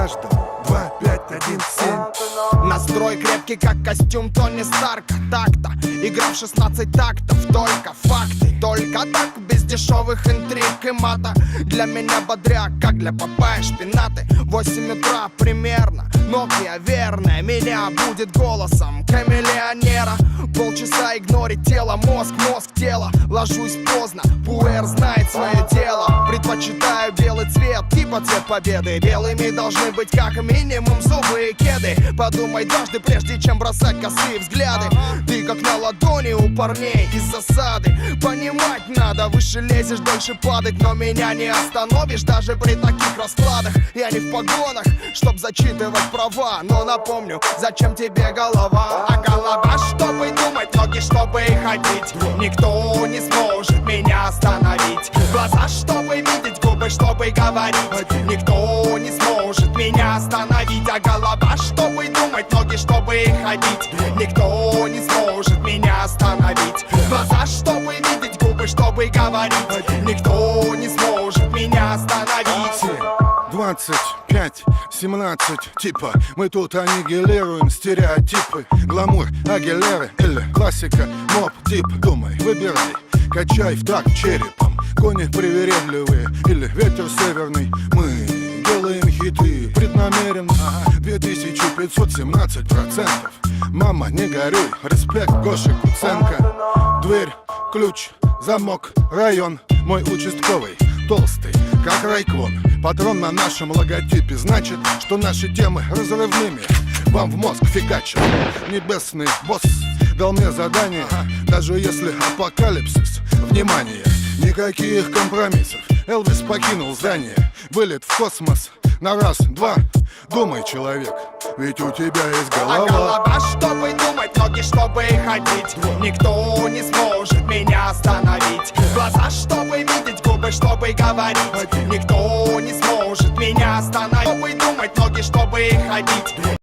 каждому 2, 5, 1, 7. Настрой крепкий, как костюм Тони Старка. Так-то, игра в 16 тактов. Только факты, только так, без дешевых интриг и мата. Для меня бодряк, как для Папайи шпинаты. 8 утра примерно, Nokia верная меня будет голосом камелеонера. Полчаса игнорить тело, мозг, тело. Ложусь поздно, пуэр знает свое дело. Предпочитаю белый цвет, типа цвет победы. Белыми должны быть как минимум зубы и кеды. Подумай дважды, прежде чем бросать косые взгляды. Ты как на ладони у парней из засады. Понимать надо, выше лезешь, дольше падать. Но меня не остановишь даже при таких раскладах. Я не в погонах, чтоб зачитывать права. Но напомню, зачем тебе голова? А голова, чтобы думать, ноги, чтобы ходить. Никто не сможет меня остановить. Глаза, чтобы видеть, губы, чтобы говорить. Никто не сможет меня остановить. А голова, чтобы думать, ноги, чтобы ходить. Никто не сможет меня остановить. Глаза, чтобы видеть, губы, чтобы говорить. Никто не сможет меня остановить. 25, 17, типа мы тут аннигилируем стереотипы. Гламур, Агилеры или классика, моп-тип. Думай, выбирай, качай в такт черепом. Кони привередливые или ветер северный. Мы делаем хиты преднамеренно. 2517%. Мама, не горюй, респект Гоши Куценко. Дверь, ключ, замок, район. Мой участковый, толстый, как райкон. Патрон на нашем логотипе, значит, что наши темы разрывными вам в мозг фигачат. Небесный босс дал мне задание, даже если апокалипсис. Внимание, никаких компромиссов. Элвис покинул здание, вылет в космос на раз, два. Думай, человек, ведь у тебя есть голова. А голова, чтобы думать, ноги, чтобы ходить. Никто не сможет меня остановить. Глаза, чтобы видеть, губы, чтобы говорить. Никто не сможет меня остановить. Чтобы думать, ноги, чтобы ходить.